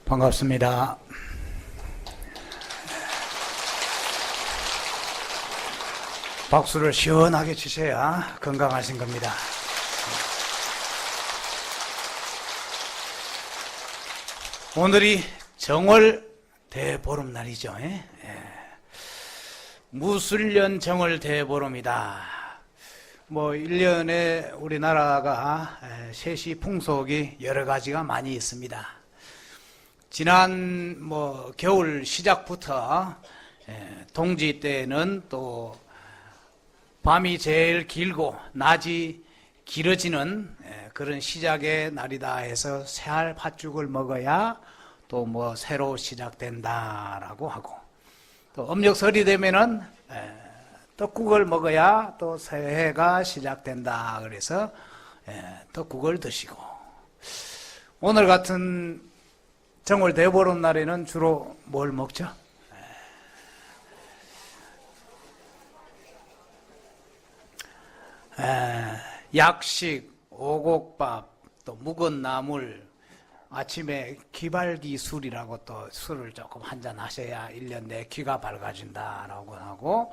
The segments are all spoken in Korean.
반갑습니다. 박수를 시원하게 치셔야 건강하신 겁니다. 오늘이 정월 대보름날이죠. 무술년 정월 대보름이다. 1년에 우리나라가 세시 풍속이 여러 가지가 많이 있습니다. 지난 겨울 시작부터 동지 때는 또 밤이 제일 길고 낮이 길어지는 그런 시작의 날이다 해서 새알 팥죽을 먹어야 또 새로 시작된다라고 하고, 또 음력설이 되면은 떡국을 먹어야 또 새해가 시작된다 그래서 떡국을 드시고, 오늘 같은 정월 대보름 날에는 주로 뭘 먹죠? 약식, 오곡밥, 또 묵은 나물, 아침에 기발기술이라고 또 술을 조금 한잔 하셔야 1년 내 귀가 밝아진다라고 하고,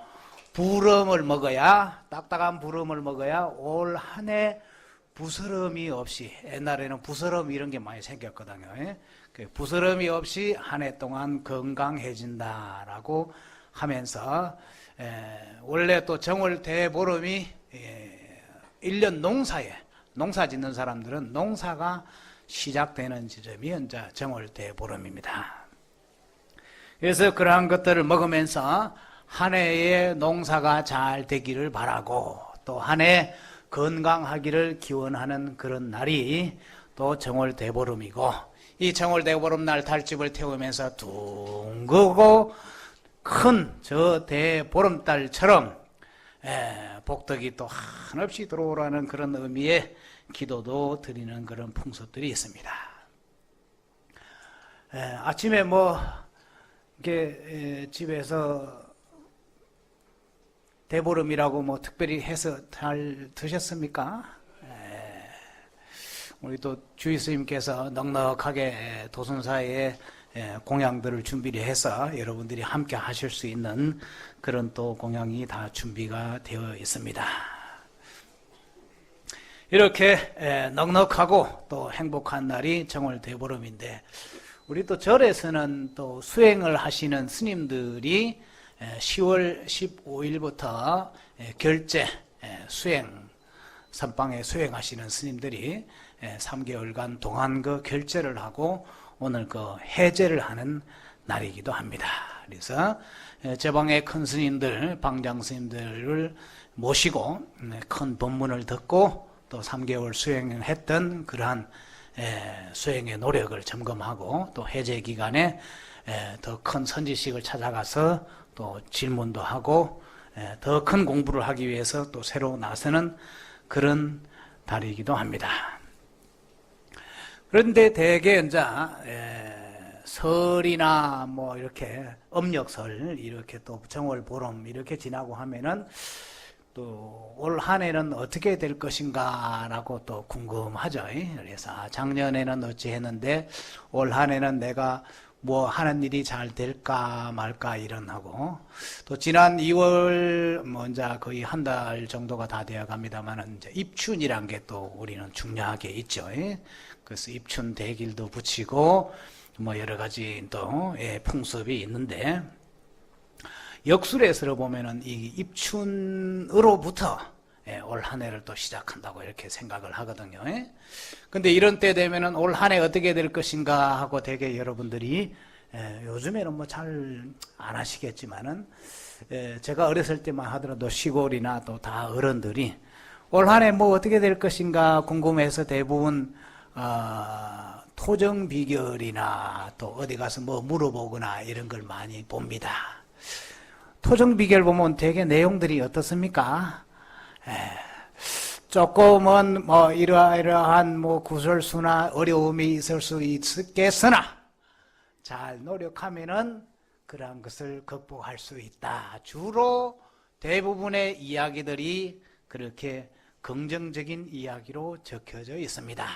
부름을 먹어야, 딱딱한 부름을 먹어야 올 한 해 부스럼이 없이, 옛날에는 부스럼 이런 게 많이 생겼거든요. 그 부스럼이 없이 한 해 동안 건강해진다라고 하면서, 원래 또 정월 대보름이 1년 농사에, 농사 짓는 사람들은 농사가 시작되는 지점이 이제 정월 대보름입니다. 그래서 그러한 것들을 먹으면서 한 해의 농사가 잘 되기를 바라고, 또 한 해 건강하기를 기원하는 그런 날이 또 정월 대보름이고, 이 정월 대보름 날 달집을 태우면서 둥그고 큰 저 대보름달처럼 복덕이 또 한없이 들어오라는 그런 의미의 기도도 드리는 그런 풍습들이 있습니다. 아침에 이렇게 집에서 대보름이라고 특별히 해서 잘 드셨습니까? 우리 또 주의스님께서 넉넉하게 도순사에 공양들을 준비를 해서 여러분들이 함께 하실 수 있는 그런 또 공양이 다 준비가 되어 있습니다. 이렇게 넉넉하고 또 행복한 날이 정월 대보름인데, 우리 또 절에서는 또 수행을 하시는 스님들이 10월 15일부터 결제 수행, 선방에 수행하시는 스님들이 3개월간 동안그 결제를 하고 오늘 그 해제를 하는 날이기도 합니다. 그래서 제방의 큰 스님들, 방장 스님들을 모시고 큰 법문을 듣고 또 3개월 수행을 했던 그러한 수행의 노력을 점검하고, 또 해제 기간에 더 큰 선지식을 찾아가서 또 질문도 하고 더 큰 공부를 하기 위해서 또 새로 나서는 그런 달이기도 합니다. 그런데 대개 이제 설이나 이렇게 음력설, 이렇게 또 정월 보름 이렇게 지나고 하면은 또 올 한 해는 어떻게 될 것인가 라고 또 궁금하죠. 그래서 작년에는 어찌 했는데 올 한 해는 내가 하는 일이 잘 될까 말까 이런 하고, 또 지난 2월 이제 거의 한 달 정도가 다 되어 갑니다만, 이제 입춘이란 게 또 우리는 중요하게 있죠. 그래서 입춘 대길도 붙이고 여러 가지 또 풍습이 있는데, 역술에서 보면은 이 입춘으로부터 올 한 해를 또 시작한다고 이렇게 생각을 하거든요. 근데 이런 때 되면은 올 한 해 어떻게 될 것인가 하고 되게 여러분들이 요즘에는 잘 안 하시겠지만은 제가 어렸을 때만 하더라도 시골이나 또 다 어른들이 올 한 해 어떻게 될 것인가 궁금해서 대부분 토정 비결이나 또 어디 가서 물어보거나 이런 걸 많이 봅니다. 토정 비결 보면 되게 내용들이 어떻습니까? 조금은 이러한 구설수나 어려움이 있을 수 있겠으나 잘 노력하면은 그러한 것을 극복할 수 있다. 주로 대부분의 이야기들이 그렇게 긍정적인 이야기로 적혀져 있습니다.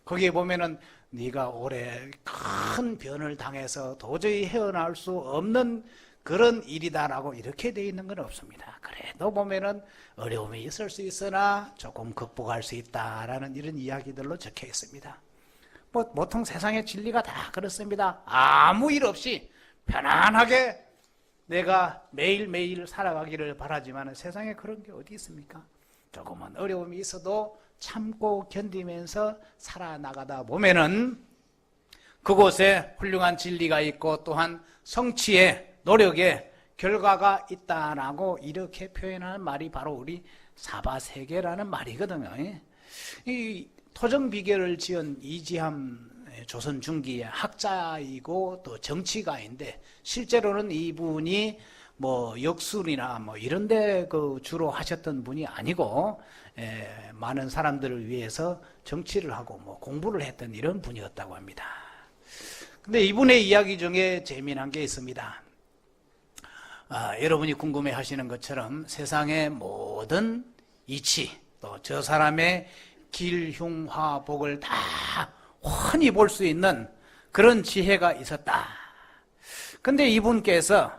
거기에 보면은 네가 올해 큰 변을 당해서 도저히 헤어나올 수 없는 그런 일이다라고 이렇게 돼 있는 건 없습니다. 그래도 보면은 어려움이 있을 수 있으나 조금 극복할 수 있다라는 이런 이야기들로 적혀 있습니다. 뭐 보통 세상의 진리가 다 그렇습니다. 아무 일 없이 편안하게 내가 매일매일 살아가기를 바라지만 세상에 그런 게 어디 있습니까? 조금은 어려움이 있어도 참고 견디면서 살아나가다 보면은 그곳에 훌륭한 진리가 있고 또한 성취의 노력의 결과가 있다라고 이렇게 표현하는 말이 바로 우리 사바세계라는 말이거든요. 이 토정비결을 지은 이지함 조선 중기의 학자이고 또 정치가인데 실제로는 이분이 뭐 역술이나 뭐 이런데 그 주로 하셨던 분이 아니고 많은 사람들을 위해서 정치를 하고 뭐 공부를 했던 이런 분이었다고 합니다. 근데 이분의 이야기 중에 재미난 게 있습니다. 여러분이 궁금해 하시는 것처럼 세상의 모든 이치 또 저 사람의 길흉화복을 다 훤히 볼 수 있는 그런 지혜가 있었다. 근데 이분께서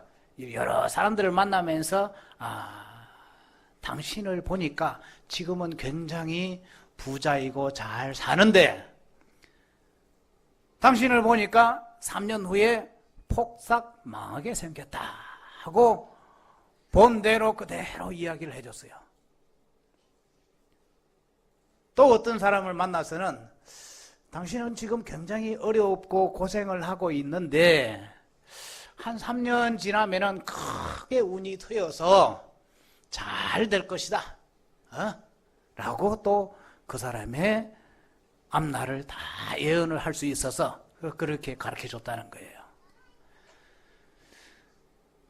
여러 사람들을 만나면서 당신을 보니까 지금은 굉장히 부자이고 잘 사는데 당신을 보니까 3년 후에 폭삭 망하게 생겼다 하고 본대로 그대로 이야기를 해줬어요. 또 어떤 사람을 만나서는 당신은 지금 굉장히 어렵고 고생을 하고 있는데 한 3년 지나면은 크게 운이 트여서 잘 될 것이다. 라고 또 그 사람의 앞날을 다 예언을 할 수 있어서 그렇게 가르쳐 줬다는 거예요.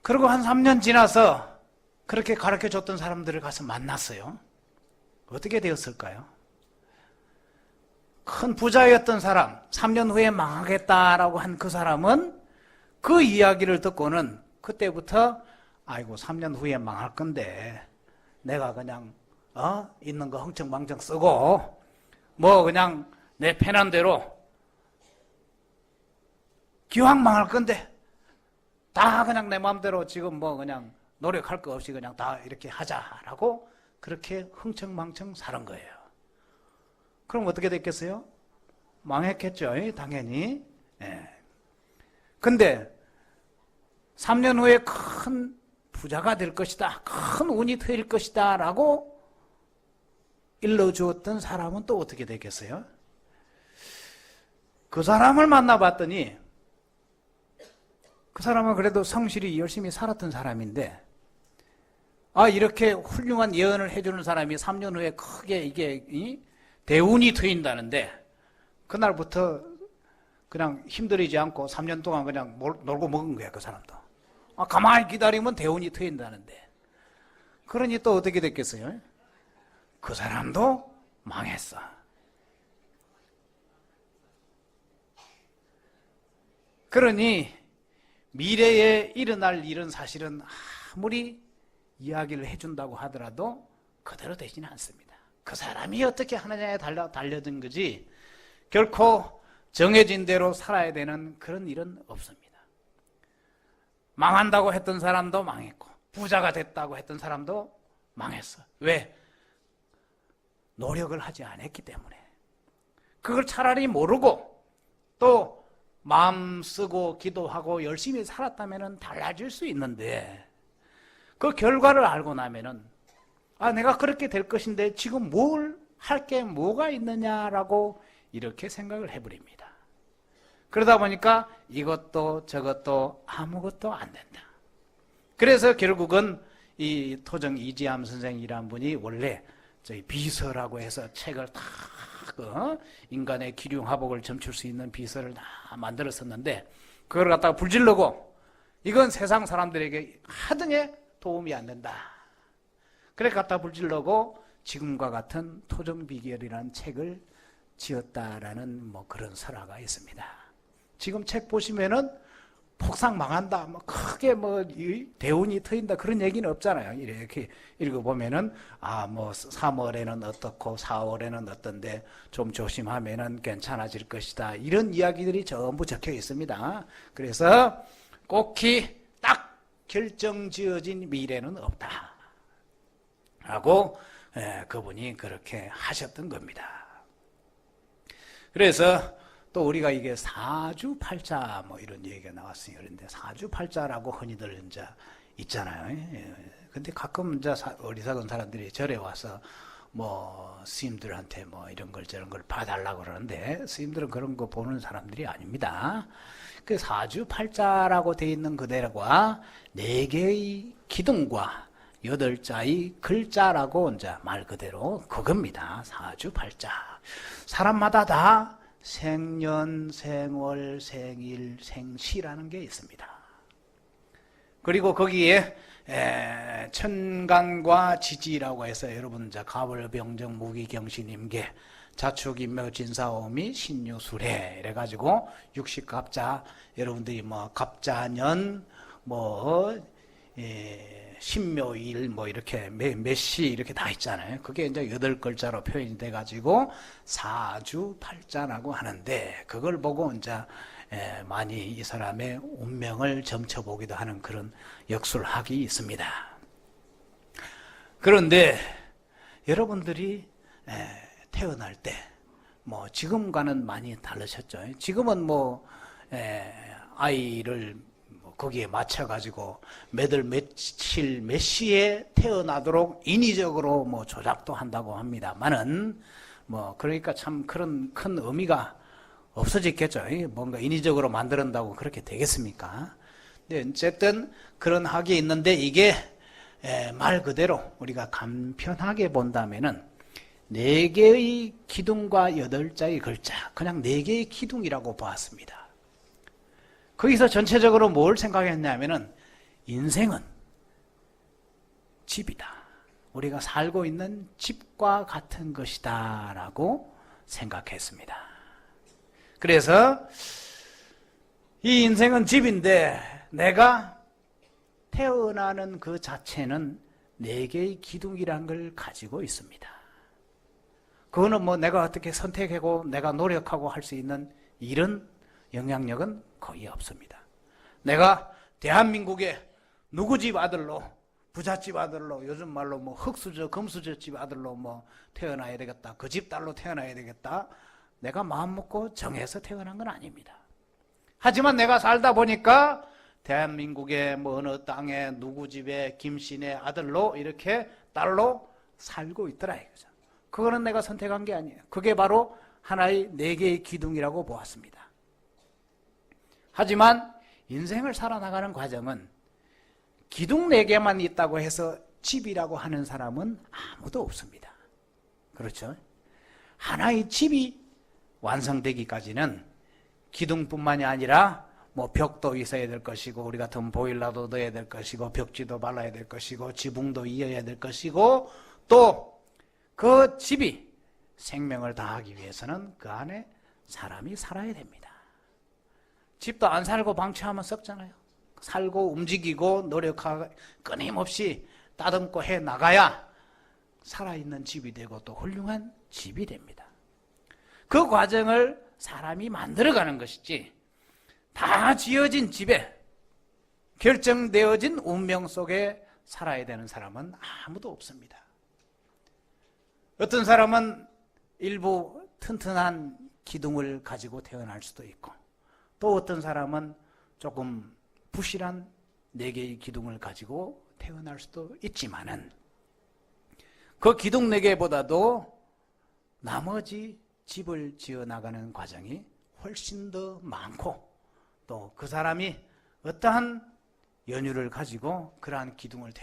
그리고 한 3년 지나서 그렇게 가르쳐 줬던 사람들을 가서 만났어요. 어떻게 되었을까요? 큰 부자였던 사람, 3년 후에 망하겠다라고 한 그 사람은 그 이야기를 듣고는 그때부터 아이고 3년 후에 망할 건데 내가 그냥 있는 거 흥청망청 쓰고 뭐 그냥 내 편한 대로 기왕 망할 건데 다 그냥 내 마음대로 지금 뭐 그냥 노력할 거 없이 그냥 다 이렇게 하자라고 그렇게 흥청망청 사는 거예요. 그럼 어떻게 됐겠어요? 망했겠죠, 당연히. 근데 3년 후에 큰 부자가 될 것이다, 큰 운이 트일 것이다 라고 일러주었던 사람은 또 어떻게 되겠어요? 그 사람을 만나봤더니 그 사람은 그래도 성실히 열심히 살았던 사람인데 이렇게 훌륭한 예언을 해주는 사람이 3년 후에 크게 이게 대운이 트인다는데 그날부터 그냥 힘들이지 않고 3년 동안 그냥 놀고 먹은 거야, 그 사람도. 가만히 기다리면 대운이 트인다는데. 그러니 또 어떻게 됐겠어요? 그 사람도 망했어. 그러니 미래에 일어날 일은 사실은 아무리 이야기를 해준다고 하더라도 그대로 되지는 않습니다. 그 사람이 어떻게 하느냐에 달려든 거지 결코 정해진 대로 살아야 되는 그런 일은 없습니다. 망한다고 했던 사람도 망했고 부자가 됐다고 했던 사람도 망했어. 왜? 노력을 하지 않았기 때문에. 그걸 차라리 모르고 또 마음 쓰고 기도하고 열심히 살았다면 달라질 수 있는데 그 결과를 알고 나면은 내가 그렇게 될 것인데 지금 뭘 할 게 뭐가 있느냐라고 이렇게 생각을 해버립니다. 그러다 보니까 이것도 저것도 아무것도 안 된다. 그래서 결국은 이 토정 이지함 선생이라는 분이 원래 저희 비서라고 해서 책을 다 인간의 기륭화복을 점칠 수 있는 비서를 다 만들었었는데 그걸 갖다가 불질르고 이건 세상 사람들에게 하등에 도움이 안 된다. 그래 갖다 불질르고 지금과 같은 토정비결이라는 책을 지었다라는 뭐 그런 설화가 있습니다. 지금 책 보시면은 폭삭 망한다, 뭐 크게 대운이 트인다 그런 얘기는 없잖아요. 이렇게 읽어보면은 뭐 3월에는 어떻고 4월에는 어떤데 좀 조심하면은 괜찮아질 것이다, 이런 이야기들이 전부 적혀 있습니다. 그래서 꼭히 딱 결정지어진 미래는 없다 하고 그분이 그렇게 하셨던 겁니다. 그래서 또 우리가 이게 사주팔자 뭐 이런 얘기가 나왔어요. 그런데 사주팔자라고 흔히들 이제 있잖아요. 근데 가끔 이제 어리석은 사람들이 절에 와서 뭐 스님들한테 뭐 이런 걸 저런 걸 봐달라고 그러는데, 스님들은 그런 거 보는 사람들이 아닙니다. 그 사주팔자라고 되어 있는 그대로가 4개의 기둥과 8자의 글자라고 이제 말 그대로 그겁니다. 사주팔자. 사람마다 다 생년, 생월, 생일, 생시라는 게 있습니다. 그리고 거기에 천간과 지지라고 해서 여러분 이제 가월, 병정, 무기, 경신, 임계, 자축, 인묘, 진사오미, 신유술해 이래가지고 60갑자, 여러분들이 뭐 갑자년, 신묘일 이렇게 몇시 이렇게 다 있잖아요. 그게 이제 8글자로 표현이 돼가지고 사주팔자라고 하는데, 그걸 보고 이제 많이 이 사람의 운명을 점쳐보기도 하는 그런 역술학이 있습니다. 그런데 여러분들이 태어날 때 지금과는 많이 다르셨죠. 지금은 아이를 거기에 맞춰가지고 몇 월 며칠 몇 시에 태어나도록 인위적으로 조작도 한다고 합니다만은 그러니까 참 그런 큰 의미가 없어졌겠죠. 뭔가 인위적으로 만든다고 그렇게 되겠습니까? 근데 어쨌든 그런 학이 있는데, 이게 말 그대로 우리가 간편하게 본다면은 4개의 기둥과 8자의 글자, 그냥 4개의 기둥이라고 보았습니다. 거기서 전체적으로 뭘 생각했냐면은 인생은 집이다, 우리가 살고 있는 집과 같은 것이다 라고 생각했습니다. 그래서 이 인생은 집인데 내가 태어나는 그 자체는 4개의 기둥이란 걸 가지고 있습니다. 그거는 내가 어떻게 선택하고 내가 노력하고 할 수 있는 이런 영향력은 거의 없습니다. 내가 대한민국의 누구 집 아들로, 부잣집 아들로, 요즘 말로 흙수저, 금수저 집 아들로 태어나야 되겠다, 그 집 딸로 태어나야 되겠다, 내가 마음먹고 정해서 태어난 건 아닙니다. 하지만 내가 살다 보니까 대한민국의 어느 땅에 누구 집에 김씨네 아들로 이렇게 딸로 살고 있더라 이거죠. 그거는 내가 선택한 게 아니에요. 그게 바로 하나의 4개의 기둥이라고 보았습니다. 하지만 인생을 살아나가는 과정은 기둥 4개만 있다고 해서 집이라고 하는 사람은 아무도 없습니다. 그렇죠? 하나의 집이 완성되기까지는 기둥뿐만이 아니라 벽도 있어야 될 것이고, 우리 같은 보일러도 넣어야 될 것이고, 벽지도 발라야 될 것이고, 지붕도 이어야 될 것이고, 또 그 집이 생명을 다하기 위해서는 그 안에 사람이 살아야 됩니다. 집도 안 살고 방치하면 썩잖아요. 살고 움직이고 노력하고 끊임없이 따듬고 해 나가야 살아있는 집이 되고 또 훌륭한 집이 됩니다. 그 과정을 사람이 만들어가는 것이지, 다 지어진 집에 결정되어진 운명 속에 살아야 되는 사람은 아무도 없습니다. 어떤 사람은 일부 튼튼한 기둥을 가지고 태어날 수도 있고, 또 어떤 사람은 조금 부실한 4개의 기둥을 가지고 태어날 수도 있지만은, 그 기둥 4개보다도 나머지 집을 지어 나가는 과정이 훨씬 더 많고, 또 그 사람이 어떠한 연유를 가지고 그러한 기둥을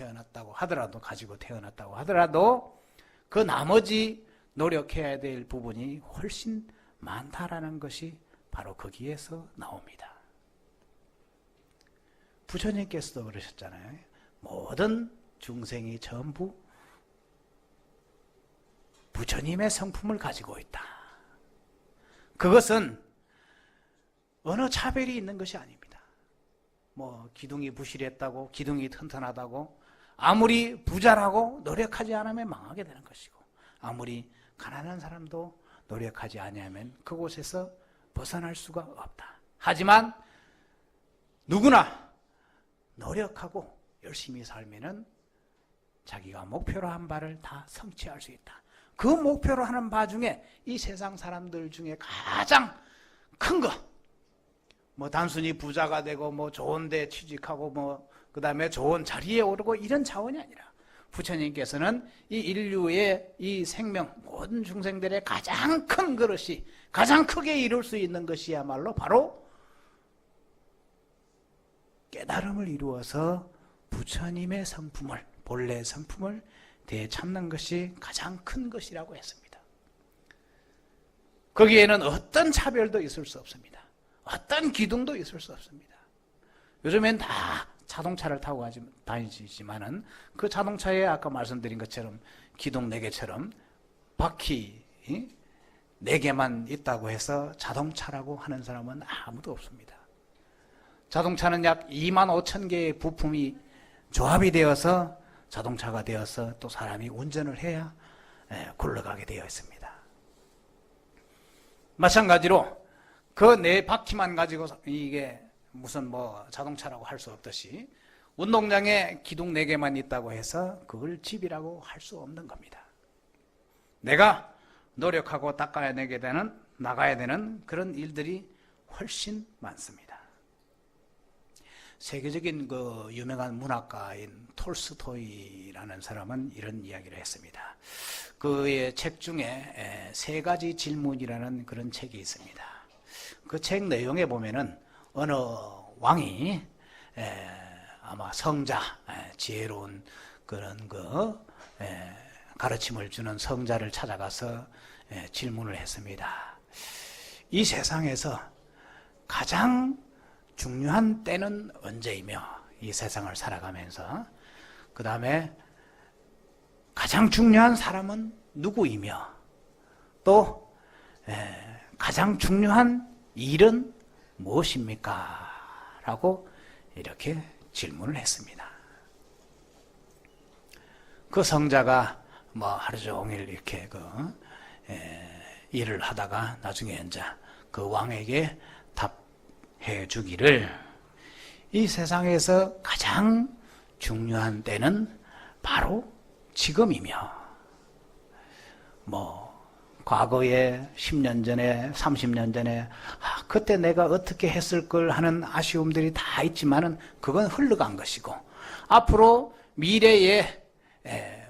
가지고 태어났다고 하더라도 그 나머지 노력해야 될 부분이 훨씬 많다라는 것이 바로 거기에서 나옵니다. 부처님께서도 그러셨잖아요. 모든 중생이 전부 부처님의 성품을 가지고 있다. 그것은 어느 차별이 있는 것이 아닙니다. 뭐 기둥이 부실했다고, 기둥이 튼튼하다고, 아무리 부자라고 노력하지 않으면 망하게 되는 것이고, 아무리 가난한 사람도 노력하지 않으면 그곳에서 벗어날 수가 없다. 하지만 누구나 노력하고 열심히 살면은 자기가 목표로 한 바를 다 성취할 수 있다. 그 목표로 하는 바 중에 이 세상 사람들 중에 가장 큰 거, 뭐 단순히 부자가 되고 뭐 좋은 데 취직하고 뭐 그 다음에 좋은 자리에 오르고 이런 차원이 아니라, 부처님께서는 이 인류의 이 생명, 모든 중생들의 가장 큰 그릇이, 가장 크게 이룰 수 있는 것이야말로 바로 깨달음을 이루어서 부처님의 성품을, 본래 성품을 되찾는 것이 가장 큰 것이라고 했습니다. 거기에는 어떤 차별도 있을 수 없습니다. 어떤 기둥도 있을 수 없습니다. 요즘엔 다 자동차를 타고 다니시지만은 그 자동차에 아까 말씀드린 것처럼 기둥 4개처럼 바퀴 4개만 있다고 해서 자동차라고 하는 사람은 아무도 없습니다. 자동차는 약 2만 5천 개의 부품이 조합이 되어서 자동차가 되어서 또 사람이 운전을 해야 굴러가게 되어 있습니다. 마찬가지로 그 4바퀴만 가지고 이게 무슨 뭐 자동차라고 할 수 없듯이 운동장에 기둥 4개만 있다고 해서 그걸 집이라고 할 수 없는 겁니다. 내가 노력하고 나가야 되는 그런 일들이 훨씬 많습니다. 세계적인 그 유명한 문학가인 톨스토이라는 사람은 이런 이야기를 했습니다. 그의 책 중에 3가지 질문이라는 그런 책이 있습니다. 그 책 내용에 보면은 어느 왕이 아마 성자, 지혜로운 그런 가르침을 주는 성자를 찾아가서 질문을 했습니다. 이 세상에서 가장 중요한 때는 언제이며, 이 세상을 살아가면서 그 다음에 가장 중요한 사람은 누구이며, 또 가장 중요한 일은 무엇입니까? 라고 이렇게 질문을 했습니다. 그 성자가 뭐 하루 종일 이렇게 일을 하다가 나중에 이제 그 왕에게 답해 주기를, 이 세상에서 가장 중요한 때는 바로 지금이며, 뭐 과거에 10년 전에 30년 전에 그때 내가 어떻게 했을 걸 하는 아쉬움들이 다 있지만은 그건 흘러간 것이고, 앞으로 미래에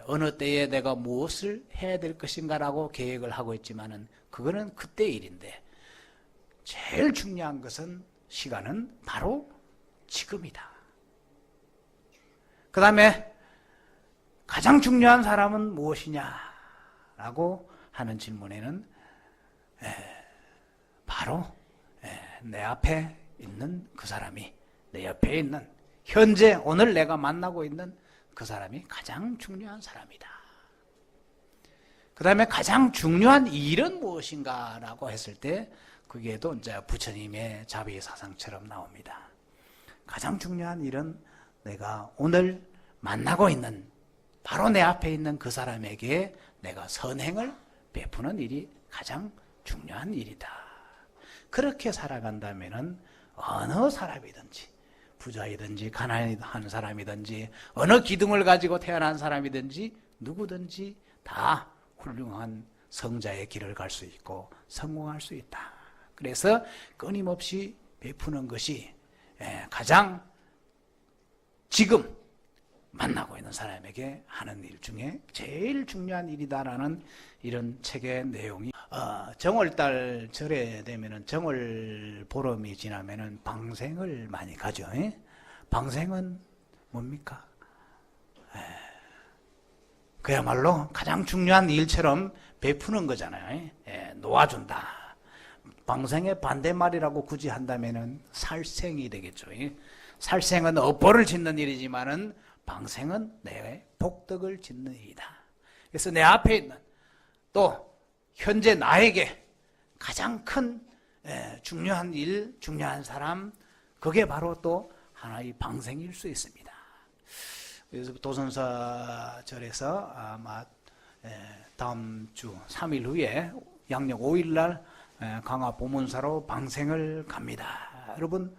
어느 때에 내가 무엇을 해야 될 것인가라고 계획을 하고 있지만은 그거는 그때 일인데, 제일 중요한 것은 시간은 바로 지금이다. 그 다음에 가장 중요한 사람은 무엇이냐라고 하는 질문에는 바로 내 앞에 있는 그 사람이, 내 옆에 있는 현재 오늘 내가 만나고 있는 그 사람이 가장 중요한 사람이다. 그 다음에 가장 중요한 일은 무엇인가라고 했을 때 그게도 이제 부처님의 자비사상처럼 나옵니다. 가장 중요한 일은 내가 오늘 만나고 있는, 바로 내 앞에 있는 그 사람에게 내가 선행을 베푸는 일이 가장 중요한 일이다. 그렇게 살아간다면은 어느 사람이든지, 부자이든지 가난한 사람이든지 어느 기둥을 가지고 태어난 사람이든지 누구든지 다 훌륭한 성자의 길을 갈 수 있고 성공할 수 있다. 그래서 끊임없이 베푸는 것이 가장 지금 만나고 있는 사람에게 하는 일 중에 제일 중요한 일이다라는 이런 책의 내용이, 정월달 절에 되면은, 정월 보름이 지나면은 방생을 많이 가죠. 방생은 뭡니까? 그야말로 가장 중요한 일처럼 베푸는 거잖아요. 놓아준다. 방생의 반대말이라고 굳이 한다면은 살생이 되겠죠. 살생은 업보를 짓는 일이지만은 방생은 내 복덕을 짓는 일이다. 그래서 내 앞에 있는, 또 현재 나에게 가장 큰 중요한 일, 중요한 사람, 그게 바로 또 하나의 방생일 수 있습니다. 그래서 도선사절에서 아마 다음 주 3일 후에 양력 5일날 강화 보문사로 방생을 갑니다. 여러분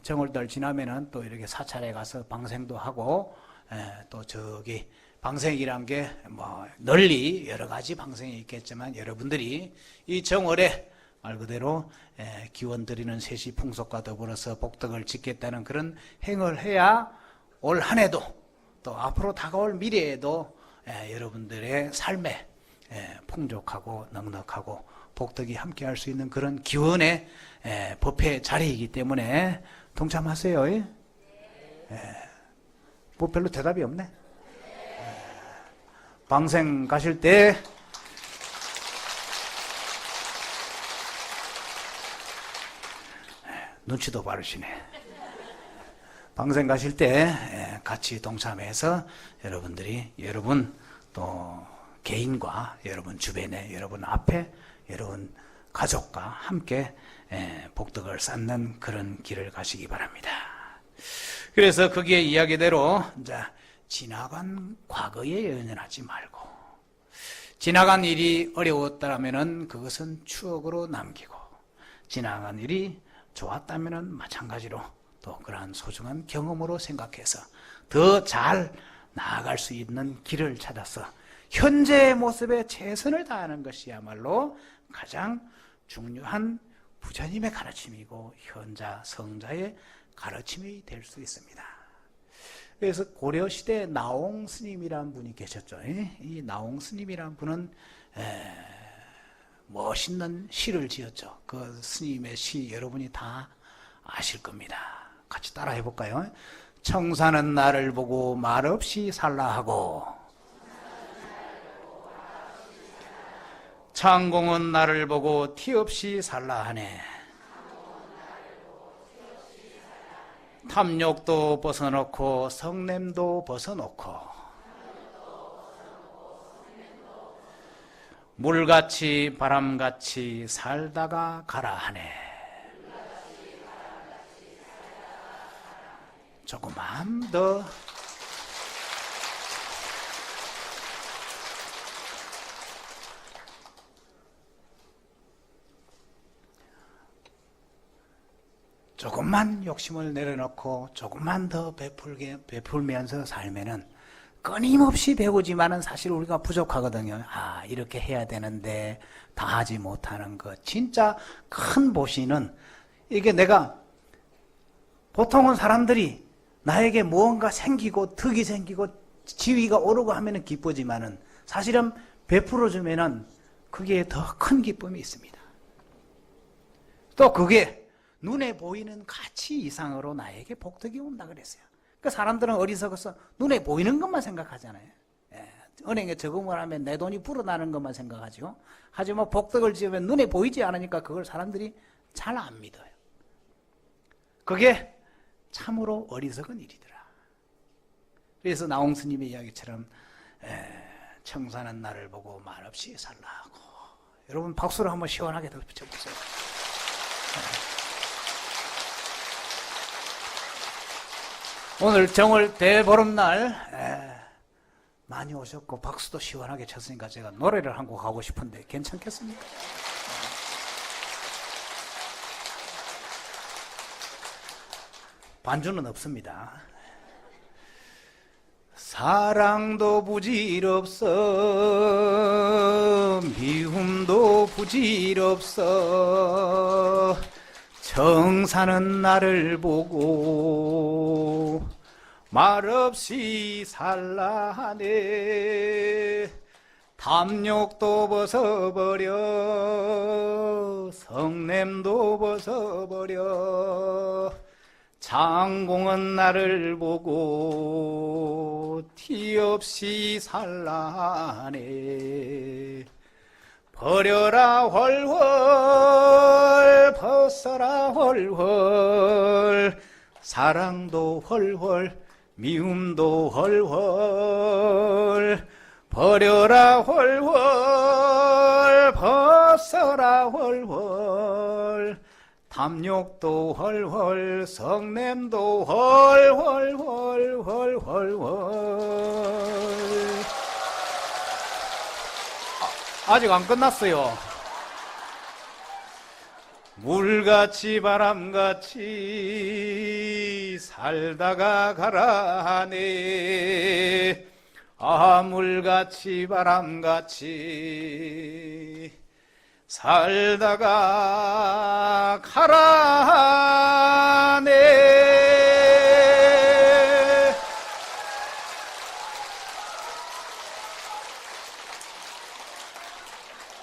정월달 지나면은 또 이렇게 사찰에 가서 방생도 하고 또 저기 방생이란 게 뭐 널리 여러 가지 방생이 있겠지만 여러분들이 이 정월에 말 그대로 기원 드리는 셋이 풍속과 더불어서 복덕을 짓겠다는 그런 행을 해야 올 한 해도 또 앞으로 다가올 미래에도 여러분들의 삶에 풍족하고 넉넉하고 복덕이 함께 할 수 있는 그런 기원의 법회 자리이기 때문에 동참하세요. 뭐 별로 대답이 없네. 방생 가실 때 눈치도 바르시네. 방생 가실 때 같이 동참해서 여러분들이 여러분 또 개인과 여러분 주변에 여러분 앞에 여러분 가족과 함께 복덕을 쌓는 그런 길을 가시기 바랍니다. 그래서 거기에 이야기대로 이제 지나간 과거에 연연하지 말고 지나간 일이 어려웠다면은 그것은 추억으로 남기고 지나간 일이 좋았다면은 마찬가지로 또 그러한 소중한 경험으로 생각해서 더 잘 나아갈 수 있는 길을 찾아서 현재의 모습에 최선을 다하는 것이야말로 가장 중요한 부처님의 가르침이고 현자, 성자의 가르침이 될 수 있습니다. 그래서 고려시대에 나홍 스님이라는 분이 계셨죠. 이 나홍 스님이라는 분은 멋있는 시를 지었죠. 그 스님의 시 여러분이 다 아실 겁니다. 같이 따라 해볼까요? 청사는 나를 보고 말없이 살라하고 창공은 나를 보고 티없이 살라하네. 탐욕도 벗어놓고 성냄도 벗어놓고 물같이 바람같이 살다가 가라 하네. 조금만 더 조금만 욕심을 내려놓고 조금만 더 베풀면서 살면은 끊임없이 배우지만은 사실 우리가 부족하거든요. 이렇게 해야 되는데 다 하지 못하는 것. 진짜 큰 보시는 이게 내가 보통은 사람들이 나에게 무언가 생기고 덕이 생기고 지위가 오르고 하면은 기쁘지만은 사실은 베풀어주면은 그게 더 큰 기쁨이 있습니다. 또 그게 눈에 보이는 가치 이상으로 나에게 복덕이 온다 그랬어요. 그러니까 사람들은 어리석어서 눈에 보이는 것만 생각하잖아요. 은행에 저금을 하면 내 돈이 불어나는 것만 생각하죠. 하지만 복덕을 지으면 눈에 보이지 않으니까 그걸 사람들이 잘 안 믿어요. 그게 참으로 어리석은 일이더라. 그래서 나홍 스님의 이야기처럼 청사는 나를 보고 말없이 살라하고. 여러분 박수를 한번 시원하게 더 붙여보세요. 오늘 정월 대보름날 많이 오셨고 박수도 시원하게 쳤으니까 제가 노래를 한 곡 하고 싶은데 괜찮겠습니까? 반주는 없습니다. 사랑도 부질없어 미움도 부질없어 청사는 나를 보고 말없이 살라하네. 탐욕도 벗어버려 성냄도 벗어버려 장공은 나를 보고 티없이 살라하네. 버려라 헐헐 벗어라 헐헐 사랑도 헐헐 미움도 헐헐 버려라 헐헐 벗어라 헐헐 탐욕도 헐헐 성냄도 헐헐헐헐헐헐. 아직 안 끝났어요. 물같이 바람같이 살다가 가라네. 아, 물같이 바람같이 살다가 가라네.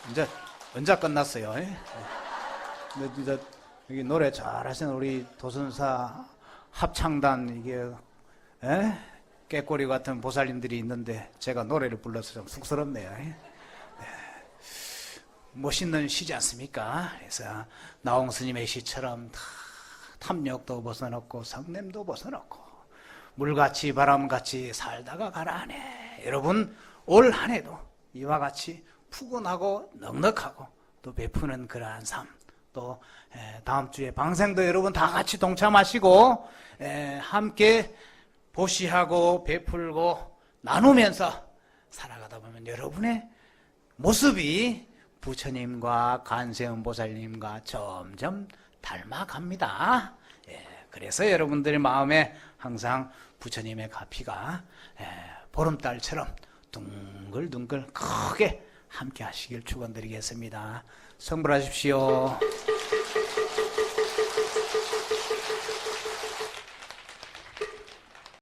이제 언제 끝났어요? 이제 여기 노래 잘하시는 우리 도선사 합창단 이게 깨꼬리 같은 보살님들이 있는데 제가 노래를 불러서 좀 쑥스럽네요. 멋있는 시지 않습니까? 그래서 나홍 스님의 시처럼 탐욕도 벗어놓고 성냄도 벗어놓고 물같이 바람같이 살다가 가라하네. 여러분 올 한해도 이와 같이 푸근하고 넉넉하고 또 베푸는 그러한 삶, 또 다음 주에 방생도 여러분 다 같이 동참하시고 함께 보시하고 베풀고 나누면서 살아가다 보면 여러분의 모습이 부처님과 관세음 보살님과 점점 닮아갑니다. 그래서 여러분들의 마음에 항상 부처님의 가피가 보름달처럼 둥글둥글 크게 함께 하시길 축원드리겠습니다. 성불하십시오.